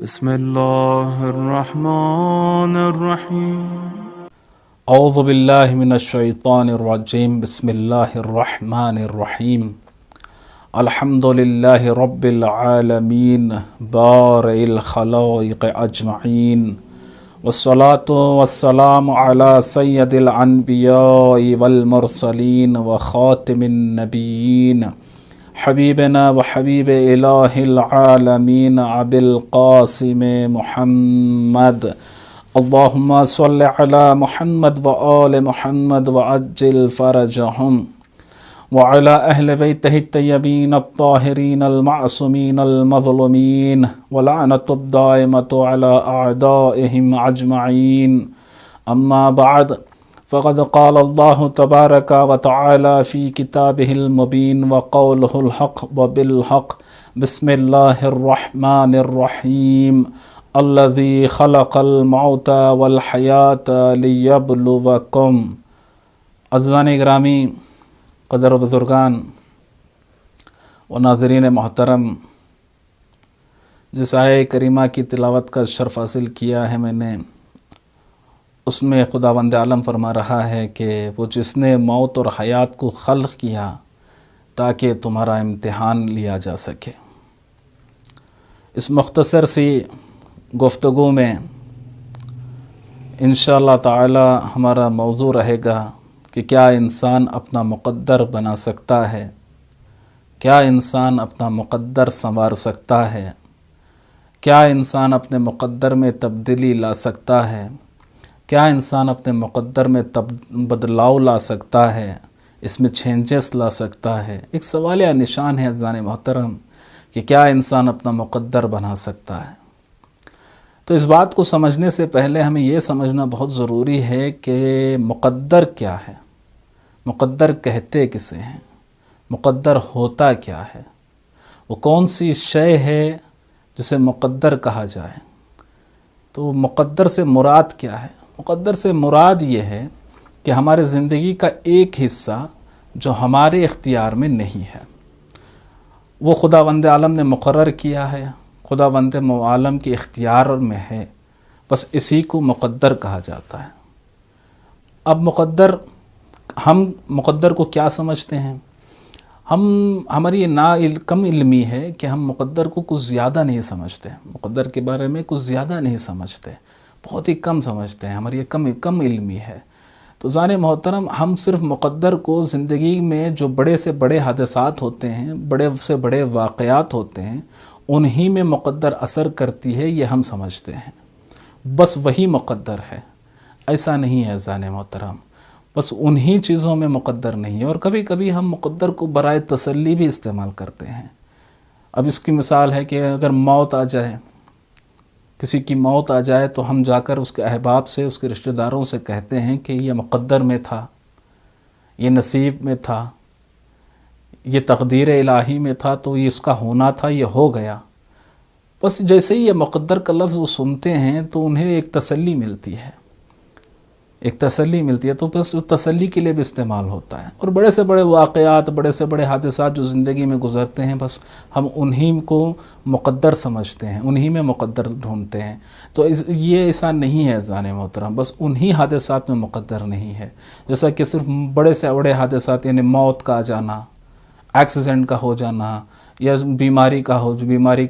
بسم الله الرحمن الرحيم. اعوذ باللہ من الشیطان الرجیم. بسم اللہ الرحمن الرحیم. الحمد للہ رب العالمین بارئ الخلائق اجمعین، والصلاة والسلام علی سید الانبیاء والمرسلین وخاتم النبیین، حبیبنا و حبیب الہ العالمین ابی القاسم محمد. اللہم صل علی محمد و آل محمد وعجل فرجہم، وعلی اہل بیتہ الطیبین الطاہرین المعصومین المظلومین، ولعنۃ الدائمۃ علی اعدائہم اجمعین. اما بعد، فقد قال اللہ تبارک و تعالی فی کتابہ المبین وقولہ الحق وبالحق. بسم اللہ الرحمن الرحیم. الذی خلق الموت والحیات لیبلوکم. عزیزان گرامی، قدر و بزرگان و ناظرین محترم، جس آیہ کریمہ کی تلاوت کا شرف حاصل کیا ہے میں نے، اس میں خداوند عالم فرما رہا ہے کہ وہ جس نے موت اور حیات کو خلق کیا تاکہ تمہارا امتحان لیا جا سکے. اس مختصر سی گفتگو میں انشاءاللہ تعالی ہمارا موضوع رہے گا کہ کیا انسان اپنا مقدر بنا سکتا ہے، کیا انسان اپنا مقدر سنوار سکتا ہے، کیا انسان اپنے مقدر میں تبدیلی لا سکتا ہے، کیا انسان اپنے مقدر میں بدلاؤ لا سکتا ہے، اس میں چینجز لا سکتا ہے. ایک سوالیہ نشان ہے عزیزان محترم کہ کیا انسان اپنا مقدر بنا سکتا ہے. تو اس بات کو سمجھنے سے پہلے ہمیں یہ سمجھنا بہت ضروری ہے کہ مقدر کیا ہے، مقدر کہتے کسے ہیں، مقدر ہوتا کیا ہے، وہ کون سی شے ہے جسے مقدر کہا جائے. تو مقدر سے مراد کیا ہے؟ مقدر سے مراد یہ ہے کہ ہمارے زندگی کا ایک حصہ جو ہمارے اختیار میں نہیں ہے، وہ خداوند عالم نے مقرر کیا ہے، خداوند عالم کے اختیار میں ہے، بس اسی کو مقدر کہا جاتا ہے. اب ہم مقدر کو کیا سمجھتے ہیں؟ ہماری کم علمی ہے کہ ہم مقدر کو کچھ زیادہ نہیں سمجھتے، مقدر کے بارے میں کچھ زیادہ نہیں سمجھتے، بہت ہی کم سمجھتے ہیں، ہماری کم علمی ہے. تو زان محترم، ہم صرف مقدر کو زندگی میں جو بڑے سے بڑے حادثات ہوتے ہیں، بڑے سے بڑے واقعات ہوتے ہیں، انہی میں مقدر اثر کرتی ہے یہ ہم سمجھتے ہیں، بس وہی مقدر ہے. ایسا نہیں ہے زان محترم، بس انہی چیزوں میں مقدر نہیں ہے. اور کبھی کبھی ہم مقدر کو برائے تسلی بھی استعمال کرتے ہیں. اب اس کی مثال ہے کہ اگر موت آ جائے، کسی کی موت آ جائے، تو ہم جا کر اس کے احباب سے، اس کے رشتہ داروں سے کہتے ہیں کہ یہ مقدر میں تھا، یہ نصیب میں تھا، یہ تقدیر الہی میں تھا، تو یہ اس کا ہونا تھا، یہ ہو گیا. بس جیسے ہی یہ مقدر کا لفظ وہ سنتے ہیں تو انہیں ایک تسلی ملتی ہے، تو بس وہ تسلی کے لیے بھی استعمال ہوتا ہے. اور بڑے سے بڑے واقعات، بڑے سے بڑے حادثات جو زندگی میں گزرتے ہیں، بس ہم انہی کو مقدر سمجھتے ہیں، انہی میں مقدر ڈھونڈتے ہیں. تو یہ ایسا نہیں ہے عزیزان محترم، بس انہی حادثات میں مقدر نہیں ہے. جیسا کہ صرف بڑے سے بڑے حادثات، یعنی موت کا آ جانا، ایکسیڈنٹ کا ہو جانا، یا بیماری کا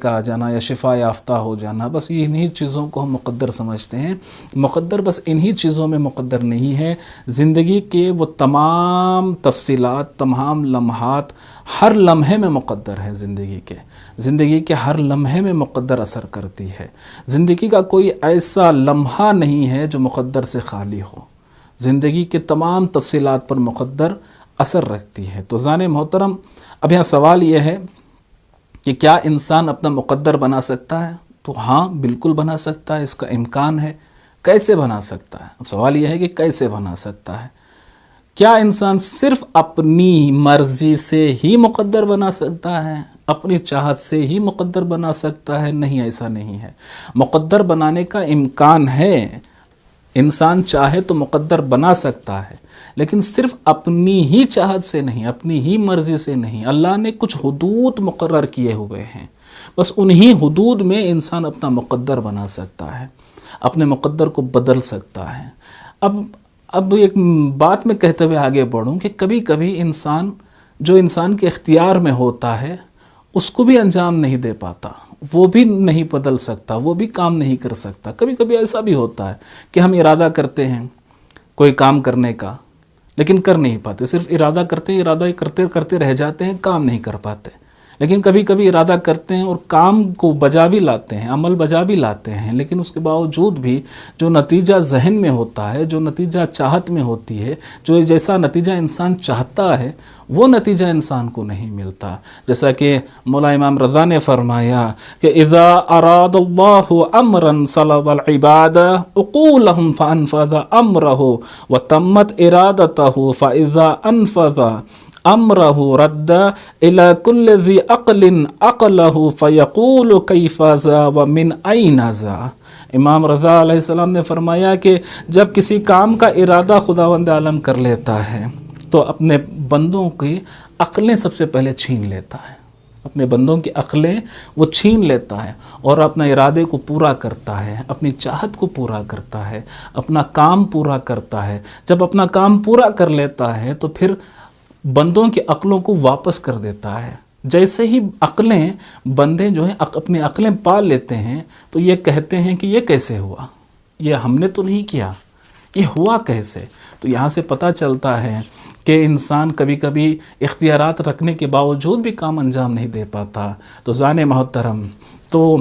آ جانا، یا شفا یافتہ ہو جانا، بس انہی چیزوں کو ہم مقدر سمجھتے ہیں. مقدر بس انہی چیزوں میں مقدر نہیں ہے، زندگی کے وہ تمام تفصیلات، تمام لمحات، ہر لمحے میں مقدر ہے. زندگی کے ہر لمحے میں مقدر اثر کرتی ہے. زندگی کا کوئی ایسا لمحہ نہیں ہے جو مقدر سے خالی ہو. زندگی کے تمام تفصیلات پر مقدر اثر رکھتی ہے. تو زان محترم، اب یہاں سوال یہ ہے کہ کیا انسان اپنا مقدر بنا سکتا ہے؟ تو ہاں، بالکل بنا سکتا ہے، اس کا امکان ہے. کیسے بنا سکتا ہے؟ اب سوال یہ ہے کہ کیسے بنا سکتا ہے. کیا انسان صرف اپنی مرضی سے ہی مقدر بنا سکتا ہے، اپنی چاہت سے ہی مقدر بنا سکتا ہے؟ نہیں، ایسا نہیں ہے. مقدر بنانے کا امکان ہے، انسان چاہے تو مقدر بنا سکتا ہے، لیکن صرف اپنی ہی چاہت سے نہیں، اپنی ہی مرضی سے نہیں. اللہ نے کچھ حدود مقرر کیے ہوئے ہیں، بس انہی حدود میں انسان اپنا مقدر بنا سکتا ہے، اپنے مقدر کو بدل سکتا ہے۔ اب ایک بات میں کہتے ہوئے آگے بڑھوں کہ کبھی کبھی انسان جو انسان کے اختیار میں ہوتا ہے اس کو بھی انجام نہیں دے پاتا، وہ بھی نہیں بدل سکتا، وہ بھی کام نہیں کر سکتا۔ کبھی کبھی ایسا بھی ہوتا ہے کہ ہم ارادہ کرتے ہیں کوئی کام کرنے کا لیکن کر نہیں پاتے، صرف ارادہ کرتے ہیں، ارادہ کرتے کرتے رہ جاتے ہیں، کام نہیں کر پاتے۔ لیکن کبھی کبھی ارادہ کرتے ہیں اور کام کو بجا بھی لاتے ہیں، عمل بجا بھی لاتے ہیں، لیکن اس کے باوجود بھی جو نتیجہ ذہن میں ہوتا ہے، جو نتیجہ چاہت میں ہوتی ہے، جو جیسا نتیجہ انسان چاہتا ہے وہ نتیجہ انسان کو نہیں ملتا۔ جیسا کہ مولا امام رضا نے فرمایا کہ اذا اراد اللہ امرا صلب العباد عقولهم فانفذ امرہ وتمت ارادتہ فاذا انفذ امرہ رد الى کل ذی عقل عقلہ فیقول کیف ذا ومن این ذا۔ امام رضا علیہ السلام نے فرمایا کہ جب کسی کام کا ارادہ خداوند عالم کر لیتا ہے تو اپنے بندوں کی عقلیں سب سے پہلے چھین لیتا ہے، اپنے بندوں کی عقلیں وہ چھین لیتا ہے اور اپنا ارادے کو پورا کرتا ہے، اپنی چاہت کو پورا کرتا ہے، اپنا کام پورا کرتا ہے۔ جب اپنا کام پورا کر لیتا ہے تو پھر بندوں کی عقلوں کو واپس کر دیتا ہے۔ جیسے ہی عقلیں بندے جو ہیں اپنی عقلیں پا لیتے ہیں تو یہ کہتے ہیں کہ یہ کیسے ہوا، یہ ہم نے تو نہیں کیا، یہ ہوا کیسے؟ تو یہاں سے پتہ چلتا ہے کہ انسان کبھی کبھی اختیارات رکھنے کے باوجود بھی کام انجام نہیں دے پاتا۔ تو زان محترم، تو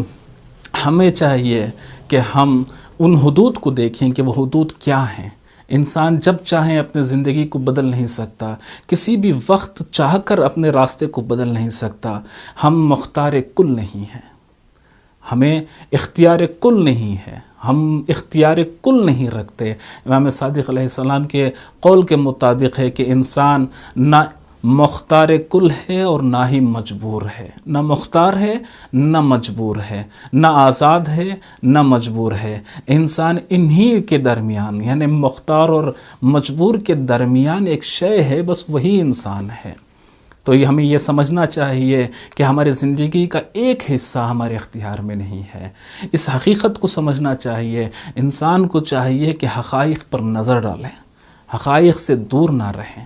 ہمیں چاہیے کہ ہم ان حدود کو دیکھیں کہ وہ حدود کیا ہیں۔ انسان جب چاہیں اپنے زندگی کو بدل نہیں سکتا، کسی بھی وقت چاہ کر اپنے راستے کو بدل نہیں سکتا۔ ہم مختار کل نہیں ہیں، ہمیں اختیار کل نہیں ہے، ہم اختیار کل نہیں رکھتے۔ امام صادق علیہ السلام کے قول کے مطابق ہے کہ انسان نہ مختار کل ہے اور نہ ہی مجبور ہے، نہ مختار ہے نہ مجبور ہے، نہ آزاد ہے نہ مجبور ہے۔ انسان انہی کے درمیان، یعنی مختار اور مجبور کے درمیان ایک شے ہے، بس وہی انسان ہے۔ تو یہ ہمیں یہ سمجھنا چاہیے کہ ہمارے زندگی کا ایک حصہ ہمارے اختیار میں نہیں ہے۔ اس حقیقت کو سمجھنا چاہیے۔ انسان کو چاہیے کہ حقائق پر نظر ڈالیں، حقائق سے دور نہ رہیں۔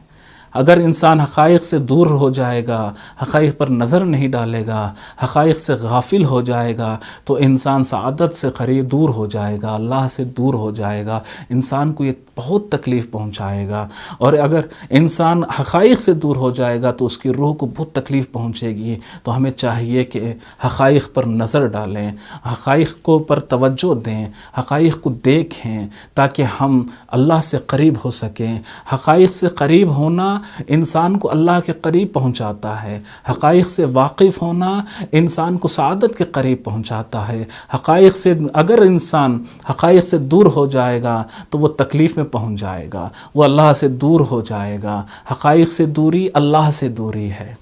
اگر انسان حقائق سے دور ہو جائے گا، حقائق پر نظر نہیں ڈالے گا، حقائق سے غافل ہو جائے گا تو انسان سعادت سے قریب دور ہو جائے گا، اللہ سے دور ہو جائے گا، انسان کو یہ بہت تکلیف پہنچائے گا۔ اور اگر انسان حقائق سے دور ہو جائے گا تو اس کی روح کو بہت تکلیف پہنچے گی۔ تو ہمیں چاہیے کہ حقائق پر نظر ڈالیں، حقائق کو پر توجہ دیں، حقائق کو دیکھیں تاکہ ہم اللہ سے قریب ہو سکیں۔ حقائق سے قریب ہونا انسان کو اللہ کے قریب پہنچاتا ہے، حقائق سے واقف ہونا انسان کو سعادت کے قریب پہنچاتا ہے۔ حقائق سے اگر انسان حقائق سے دور ہو جائے گا تو وہ تکلیف میں پہنچ جائے گا، وہ اللہ سے دور ہو جائے گا۔ حقائق سے دوری اللہ سے دوری ہے،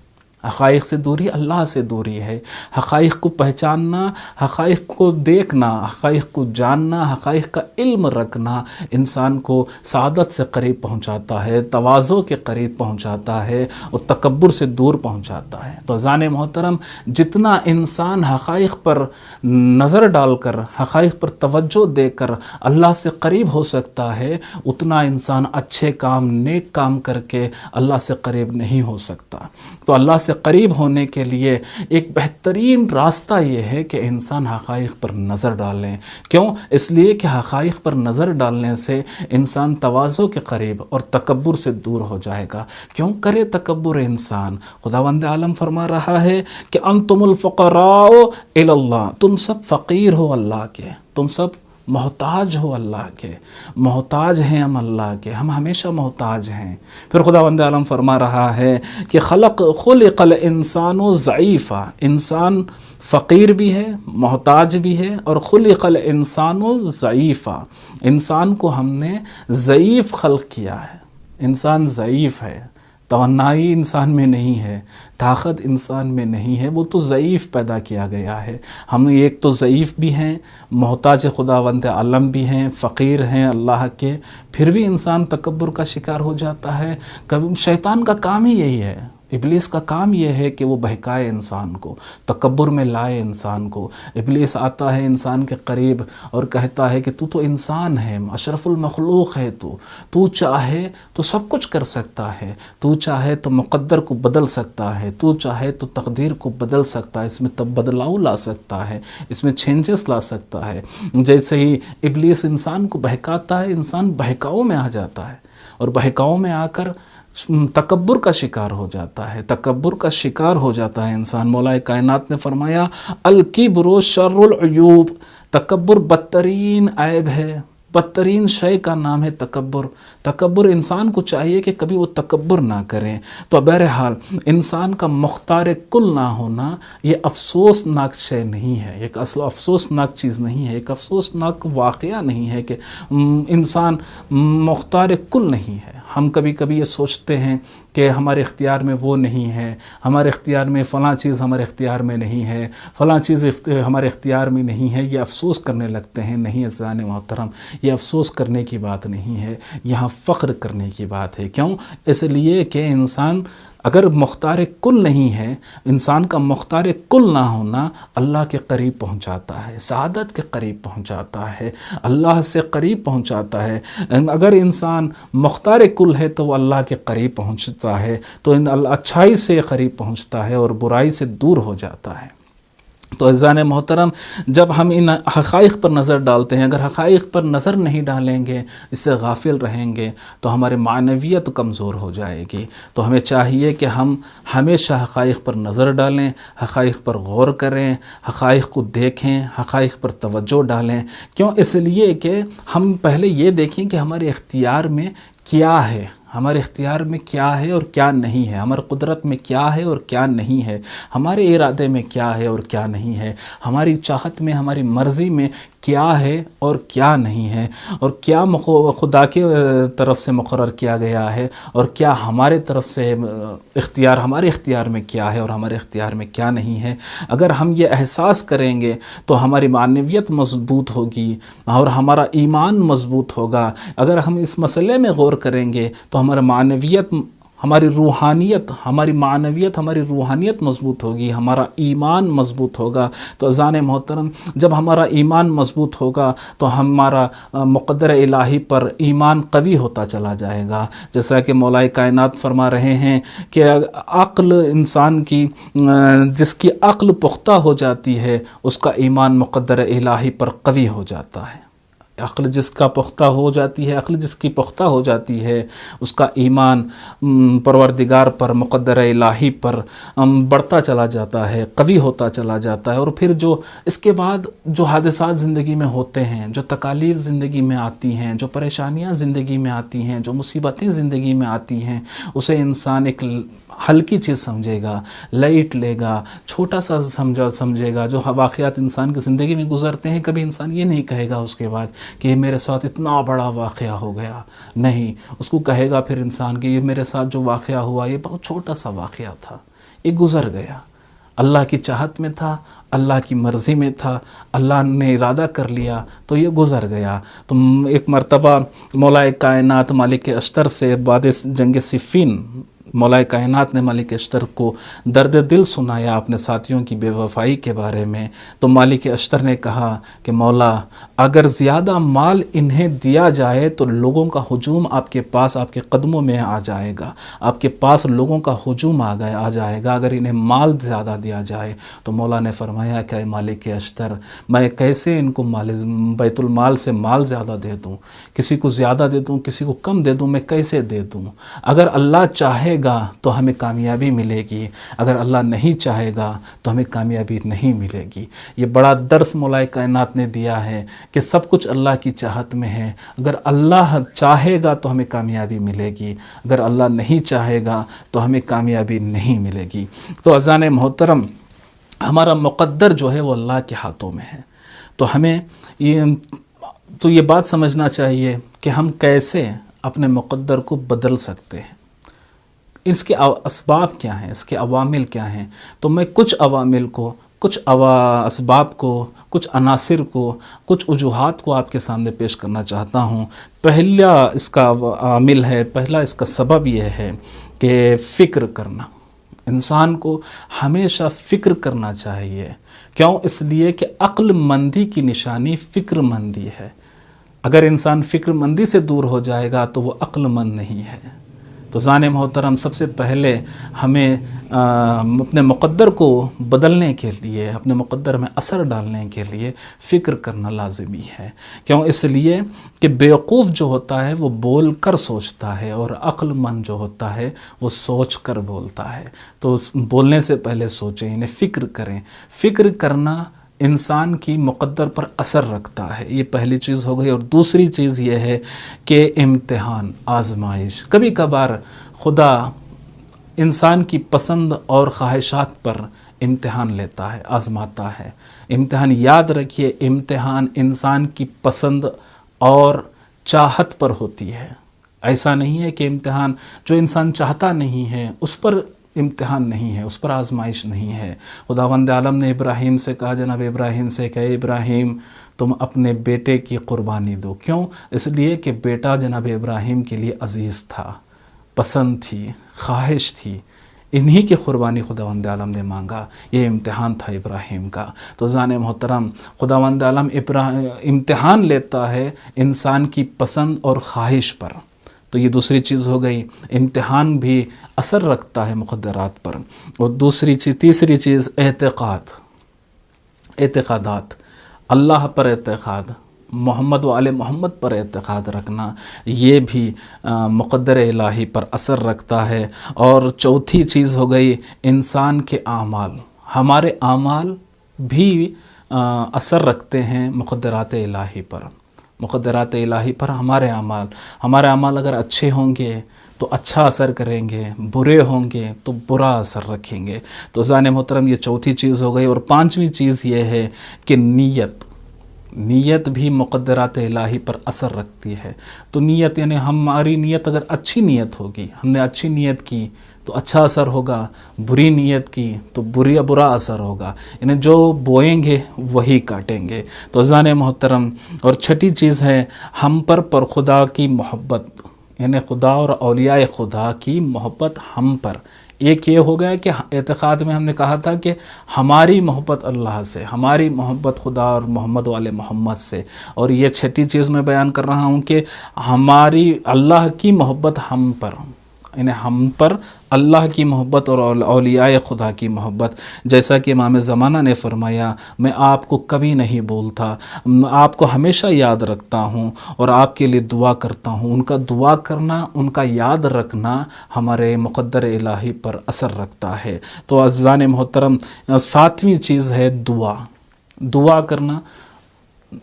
حقائق سے دوری اللہ سے دوری ہے۔ حقائق کو پہچاننا، حقائق کو دیکھنا، حقائق کو جاننا، حقائق کا علم رکھنا انسان کو سعادت سے قریب پہنچاتا ہے، تواضع کے قریب پہنچاتا ہے اور تکبر سے دور پہنچاتا ہے۔ تو عزیزان محترم، جتنا انسان حقائق پر نظر ڈال کر، حقائق پر توجہ دے کر اللہ سے قریب ہو سکتا ہے، اتنا انسان اچھے کام، نیک کام کر کے اللہ سے قریب نہیں ہو سکتا۔ تو اللہ سے قریب ہونے کے لیے ایک بہترین راستہ یہ ہے کہ انسان حقائق پر نظر ڈالیں۔ کیوں؟ اس لیے کہ حقائق پر نظر ڈالنے سے انسان تواضع کے قریب اور تکبر سے دور ہو جائے گا۔ کیوں کرے تکبر انسان؟ خداوند عالم فرما رہا ہے کہ انتم الفقراء الی اللہ، تم سب فقیر ہو اللہ کے، تم سب محتاج ہو اللہ کے، محتاج ہیں ہم اللہ کے، ہم ہمیشہ محتاج ہیں۔ پھر خداوند عالم فرما رہا ہے کہ خلق الانسان ضعیفا، انسان فقیر بھی ہے، محتاج بھی ہے، اور خلق الانسان ضعیفا، انسان کو ہم نے ضعیف خلق کیا ہے۔ انسان ضعیف ہے، توانائی انسان میں نہیں ہے، طاقت انسان میں نہیں ہے، وہ تو ضعیف پیدا کیا گیا ہے۔ ہم ایک تو ضعیف بھی ہیں، محتاج خداوند عالم بھی ہیں، فقیر ہیں اللہ کے، پھر بھی انسان تکبر کا شکار ہو جاتا ہے۔ کبھی شیطان کا کام ہی یہی ہے، ابلیس کا کام یہ ہے کہ وہ بہکائے انسان کو، تکبر میں لائے انسان کو۔ ابلیس آتا ہے انسان کے قریب اور کہتا ہے کہ تو انسان ہے، اشرف المخلوق ہے، تو چاہے تو سب کچھ کر سکتا ہے، تو چاہے تو مقدر کو بدل سکتا ہے، تو چاہے تو تقدیر کو بدل سکتا ہے، اس میں تب بدلاؤ لا سکتا ہے، اس میں چینجز لا سکتا ہے۔ جیسے ہی ابلیس انسان کو بہکاتا ہے، انسان بہکاؤ میں آ جاتا ہے، اور بہکاؤ میں آ کر تکبر کا شکار ہو جاتا ہے، تکبر کا شکار ہو جاتا ہے انسان۔ مولا کائنات نے فرمایا الکبر شر العیوب، تکبر بدترین عیب ہے، بدترین شے کا نام ہے تکبر۔ تکبر انسان کو چاہیے کہ کبھی وہ تکبر نہ کریں۔ تو بہرحال انسان کا مختار کل نہ ہونا یہ افسوسناک شے نہیں ہے، ایک افسوسناک چیز نہیں ہے، ایک افسوسناک واقعہ نہیں ہے کہ انسان مختار کل نہیں ہے۔ ہم کبھی کبھی یہ سوچتے ہیں کہ ہمارے اختیار میں وہ نہیں ہے، ہمارے اختیار میں فلاں چیز ہمارے اختیار میں نہیں ہے، فلاں چیز ہمارے اختیار میں نہیں ہے، یہ افسوس کرنے لگتے ہیں۔ نہیں عزیزان محترم، یہ افسوس کرنے کی بات نہیں ہے، یہاں فخر کرنے کی بات ہے۔ کیوں؟ اس لیے کہ انسان اگر مختار کل نہیں ہے، انسان کا مختار کل نہ ہونا اللہ کے قریب پہنچاتا ہے، سعادت کے قریب پہنچاتا ہے، اللہ سے قریب پہنچاتا ہے۔ اگر انسان مختار کل ہے تو وہ اللہ کے قریب پہنچتا ہے، تو اچھائی سے قریب پہنچتا ہے اور برائی سے دور ہو جاتا ہے۔ تو عزیزان محترم، جب ہم ان حقائق پر نظر ڈالتے ہیں، اگر حقائق پر نظر نہیں ڈالیں گے، اس سے غافل رہیں گے تو ہمارے معنویت کمزور ہو جائے گی۔ تو ہمیں چاہیے کہ ہم ہمیشہ حقائق پر نظر ڈالیں، حقائق پر غور کریں، حقائق کو دیکھیں، حقائق پر توجہ ڈالیں۔ کیوں؟ اس لیے کہ ہم پہلے یہ دیکھیں کہ ہمارے اختیار میں کیا ہے، ہمارے اختیار میں کیا ہے اور کیا نہیں ہے، ہماری قدرت میں کیا ہے اور کیا نہیں ہے، ہمارے ارادے میں کیا ہے اور کیا نہیں ہے، ہماری چاہت میں، ہماری مرضی میں کیا ہے اور کیا نہیں ہے، اور کیا خدا کے طرف سے مقرر کیا گیا ہے اور کیا ہمارے طرف سے اختیار، ہمارے اختیار میں کیا ہے اور ہمارے اختیار میں کیا نہیں ہے۔ اگر ہم یہ احساس کریں گے تو ہماری معنویت مضبوط ہوگی اور ہمارا ایمان مضبوط ہوگا۔ اگر ہم اس مسئلے میں غور کریں گے تو ہمارا معنویت، ہماری روحانیت مضبوط ہوگی، ہمارا ایمان مضبوط ہوگا۔ تو اذان محترم، جب ہمارا ایمان مضبوط ہوگا تو ہمارا مقدر الہی پر ایمان قوی ہوتا چلا جائے گا۔ جیسا کہ مولا کائنات فرما رہے ہیں کہ عقل انسان کی، جس کی عقل پختہ ہو جاتی ہے اس کا ایمان مقدر الہی پر قوی ہو جاتا ہے۔ عقل جس کا پختہ ہو جاتی ہے، عقل جس کی پختہ ہو جاتی ہے، اس کا ایمان پروردگار پر، مقدر الہی پر بڑھتا چلا جاتا ہے، قوی ہوتا چلا جاتا ہے۔ اور پھر جو اس کے بعد جو حادثات زندگی میں ہوتے ہیں، جو تکالیف زندگی میں آتی ہیں، جو پریشانیاں زندگی میں آتی ہیں، جو مصیبتیں زندگی میں آتی ہیں، اسے انسان ایک ہلکی چیز سمجھے گا، لائٹ لے گا، چھوٹا سا سمجھے گا۔ جو واقعات انسان کی زندگی میں گزرتے ہیں، کبھی انسان یہ نہیں کہے گا اس کے بعد کہ یہ میرے ساتھ اتنا بڑا واقعہ ہو گیا، نہیں، اس کو کہے گا پھر انسان کہ یہ میرے ساتھ جو واقعہ ہوا یہ بہت چھوٹا سا واقعہ تھا، یہ گزر گیا، اللہ کی چاہت میں تھا، اللہ کی مرضی میں تھا، اللہ نے ارادہ کر لیا تو یہ گزر گیا۔ تو ایک مرتبہ مولا کائنات مالک اشتر سے بعد جنگ صفین، مولا کائنات نے مالک اشتر کو درد دل سنایا اپنے ساتھیوں کی بے وفائی کے بارے میں۔ تو مالک اشتر نے کہا کہ مولا، اگر زیادہ مال انہیں دیا جائے تو لوگوں کا ہجوم آپ کے پاس، آپ کے قدموں میں آ جائے گا، آپ کے پاس لوگوں کا ہجوم آ جائے گا اگر انہیں مال زیادہ دیا جائے۔ تو مولا نے فرمایا کہ اے مالک اشتر، میں کیسے ان کو بیت المال سے مال زیادہ دے دوں، کسی کو زیادہ دے دوں، کسی کو کم دے دوں، میں کیسے دے دوں؟ اگر اللہ چاہے گا تو ہمیں کامیابی ملے گی، اگر اللہ نہیں چاہے گا تو ہمیں کامیابی نہیں ملے گی۔ یہ بڑا درس مولا کائنات نے دیا ہے کہ سب کچھ اللہ کی چاہت میں ہے، اگر اللہ چاہے گا تو ہمیں کامیابی ملے گی، اگر اللہ نہیں چاہے گا تو ہمیں کامیابی نہیں ملے گی۔ تو عزیزان محترم، ہمارا مقدر جو ہے وہ اللہ کے ہاتھوں میں ہے۔ تو ہمیں یہ بات سمجھنا چاہیے کہ ہم کیسے اپنے مقدر کو بدل سکتے ہیں، اس کے اسباب کیا ہیں، اس کے عوامل کیا ہیں۔ تو میں کچھ عوامل کو، کچھ اسباب کو، کچھ عناصر کو، کچھ وجوہات کو آپ کے سامنے پیش کرنا چاہتا ہوں۔ پہلا اس کا عامل ہے، پہلا اس کا سبب یہ ہے کہ فکر کرنا، انسان کو ہمیشہ فکر کرنا چاہیے. کیوں؟ اس لیے کہ عقل مندی کی نشانی فکر مندی ہے. اگر انسان فکر مندی سے دور ہو جائے گا تو وہ عقل مند نہیں ہے. تو ذہن محترم، سب سے پہلے ہمیں اپنے مقدر کو بدلنے کے لیے، اپنے مقدر میں اثر ڈالنے کے لیے فکر کرنا لازمی ہے. کیوں؟ اس لیے کہ بیوقوف جو ہوتا ہے وہ بول کر سوچتا ہے، اور عقل مند جو ہوتا ہے وہ سوچ کر بولتا ہے. تو بولنے سے پہلے سوچیں، انہیں فکر کریں. فکر کرنا انسان کی مقدر پر اثر رکھتا ہے. یہ پہلی چیز ہو گئی. اور دوسری چیز یہ ہے کہ امتحان، آزمائش. کبھی کبھار خدا انسان کی پسند اور خواہشات پر امتحان لیتا ہے، آزماتا ہے. امتحان یاد رکھیے، امتحان انسان کی پسند اور چاہت پر ہوتی ہے. ایسا نہیں ہے کہ امتحان جو انسان چاہتا نہیں ہے اس پر امتحان نہیں ہے، اس پر آزمائش نہیں ہے. خداوند عالم نے ابراہیم سے کہا، جناب ابراہیم سے کہ اے ابراہیم تم اپنے بیٹے کی قربانی دو. کیوں؟ اس لیے کہ بیٹا جناب ابراہیم کے لیے عزیز تھا، پسند تھی، خواہش تھی. انہی کی قربانی خداوند عالم نے مانگا. یہ امتحان تھا ابراہیم کا. تو ذہن محترم، خداوند عالم امتحان لیتا ہے انسان کی پسند اور خواہش پر. تو یہ دوسری چیز ہو گئی. امتحان بھی اثر رکھتا ہے مقدرات پر. اور تیسری چیز اعتقادات. اللہ پر اعتقاد، محمد و آل محمد پر اعتقاد رکھنا، یہ بھی مقدر الہی پر اثر رکھتا ہے. اور چوتھی چیز ہو گئی انسان کے اعمال. ہمارے اعمال بھی اثر رکھتے ہیں مقدرات الہی پر. مقدرات الہی پر ہمارے اعمال اگر اچھے ہوں گے تو اچھا اثر کریں گے، برے ہوں گے تو برا اثر رکھیں گے. تو ذہن محترم، یہ چوتھی چیز ہو گئی. اور پانچویں چیز یہ ہے کہ نیت بھی مقدرات الہی پر اثر رکھتی ہے. تو نیت یعنی ہماری نیت، اگر اچھی نیت ہوگی، ہم نے اچھی نیت کی تو اچھا اثر ہوگا، بری نیت کی تو برا اثر ہوگا. یعنی جو بوئیں گے وہی کاٹیں گے. تو ذہن محترم، اور چھٹی چیز ہے ہم پر خدا کی محبت، یعنی خدا اور اولیاء خدا کی محبت ہم پر. ایک یہ ہو گیا کہ اعتقاد میں ہم نے کہا تھا کہ ہماری محبت اللہ سے، ہماری محبت خدا اور محمد والے محمد سے. اور یہ چھٹی چیز میں بیان کر رہا ہوں کہ ہماری اللہ کی محبت ہم پر، یعنی ہم پر اللہ کی محبت اور اولیاء خدا کی محبت. جیسا کہ امام زمانہ نے فرمایا، میں آپ کو کبھی نہیں بولتا، آپ کو ہمیشہ یاد رکھتا ہوں اور آپ کے لیے دعا کرتا ہوں. ان کا دعا کرنا، ان کا یاد رکھنا ہمارے مقدر الہی پر اثر رکھتا ہے. تو عزیزان محترم، ساتویں چیز ہے دعا کرنا.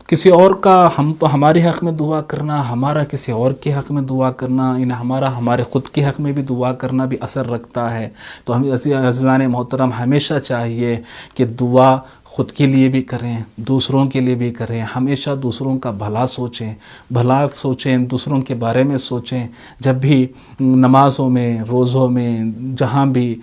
کسی اور کا ہمارے حق میں دعا کرنا، ہمارا کسی اور کے حق میں دعا کرنا، ہمارے خود کے حق میں بھی دعا کرنا بھی اثر رکھتا ہے. تو ہم عزیزان محترم ہمیشہ چاہیے کہ دعا خود کے لیے بھی کریں، دوسروں کے لیے بھی کریں. ہمیشہ دوسروں کا بھلا سوچیں، دوسروں کے بارے میں سوچیں. جب بھی نمازوں میں، روزوں میں، جہاں بھی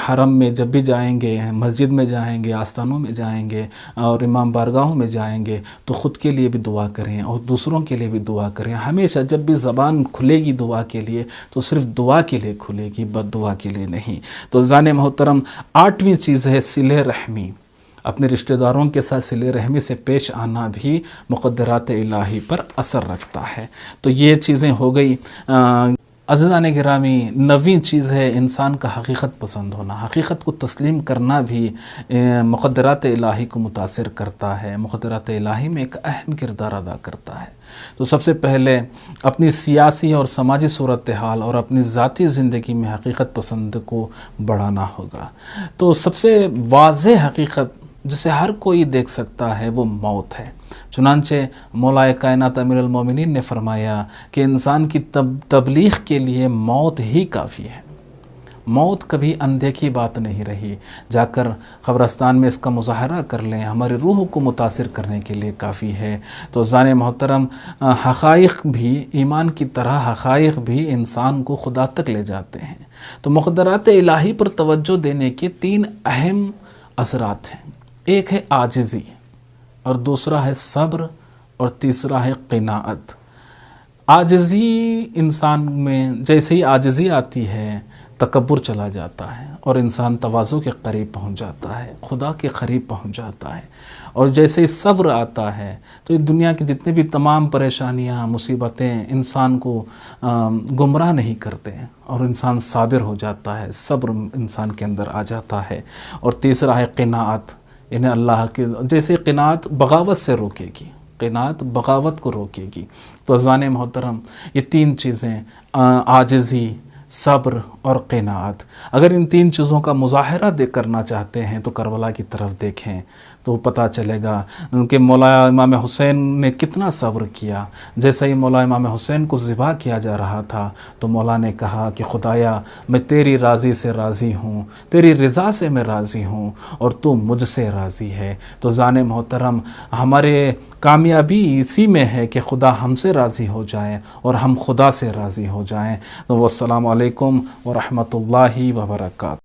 حرم میں جب بھی جائیں گے، مسجد میں جائیں گے، آستانوں میں جائیں گے اور امام بارگاہوں میں جائیں گے تو خود کے لیے بھی دعا کریں اور دوسروں کے لیے بھی دعا کریں. ہمیشہ جب بھی زبان کھلے گی دعا کے لیے تو صرف دعا کے لیے کھلے گی، بد دعا کے لیے نہیں. تو ذہن محترم، آٹھویں چیز ہے صلہ رحمی. اپنے رشتہ داروں کے ساتھ صلہ رحمی سے پیش آنا بھی مقدرات الہی پر اثر رکھتا ہے. تو یہ چیزیں ہو گئی. عزیزان گرامی، نویں چیز ہے انسان کا حقیقت پسند ہونا. حقیقت کو تسلیم کرنا بھی مقدرات الہی کو متاثر کرتا ہے، مقدرات الہی میں ایک اہم کردار ادا کرتا ہے. تو سب سے پہلے اپنی سیاسی اور سماجی صورتحال اور اپنی ذاتی زندگی میں حقیقت پسند کو بڑھانا ہوگا. تو سب سے واضح حقیقت جسے ہر کوئی دیکھ سکتا ہے وہ موت ہے. چنانچہ مولا کائنات امیر المومنین نے فرمایا کہ انسان کی تبلیغ کے لیے موت ہی کافی ہے. موت کبھی اندیکھی بات نہیں رہی. جا کر قبرستان میں اس کا مظاہرہ کر لیں، ہماری روح کو متاثر کرنے کے لیے کافی ہے. تو ذہن محترم، حقائق بھی ایمان کی طرح حقائق بھی انسان کو خدا تک لے جاتے ہیں. تو مقدرات الہی پر توجہ دینے کے 3 اہم اثرات ہیں. ایک ہے عاجزی، اور دوسرا ہے صبر، اور تیسرا ہے قناعت. عاجزی انسان میں جیسے ہی عاجزی آتی ہے تکبر چلا جاتا ہے اور انسان تواضع کے قریب پہنچ جاتا ہے، خدا کے قریب پہنچ جاتا ہے۔ اور جیسے ہی صبر آتا ہے تو یہ دنیا کی جتنے بھی تمام پریشانیاں، مصیبتیں انسان کو گمراہ نہیں کرتے اور انسان صابر ہو جاتا ہے، صبر انسان کے اندر آ جاتا ہے۔ اور تیسرا ہے قناعت، انہیں اللہ کے جیسے قناعت بغاوت سے روکے گی، قناعت بغاوت کو روکے گی۔ تو عزیزان محترم، یہ تین چیزیں عاجزی، صبر اور قناعت، اگر ان تین چیزوں کا مظاہرہ کرنا چاہتے ہیں تو کربلا کی طرف دیکھیں تو پتہ چلے گا کہ مولا امام حسین نے کتنا صبر کیا۔ جیسے ہی مولا امام حسین کو ذبح کیا جا رہا تھا تو مولا نے کہا کہ خدایا میں تیری راضی سے راضی ہوں، تیری رضا سے میں راضی ہوں اور تو مجھ سے راضی ہے۔ تو عزیزان محترم، ہمارے کامیابی اسی میں ہے کہ خدا ہم سے راضی ہو جائے اور ہم خدا سے راضی ہو جائیں۔ تو السلام علیکم ورحمۃ اللہ وبرکاتہ۔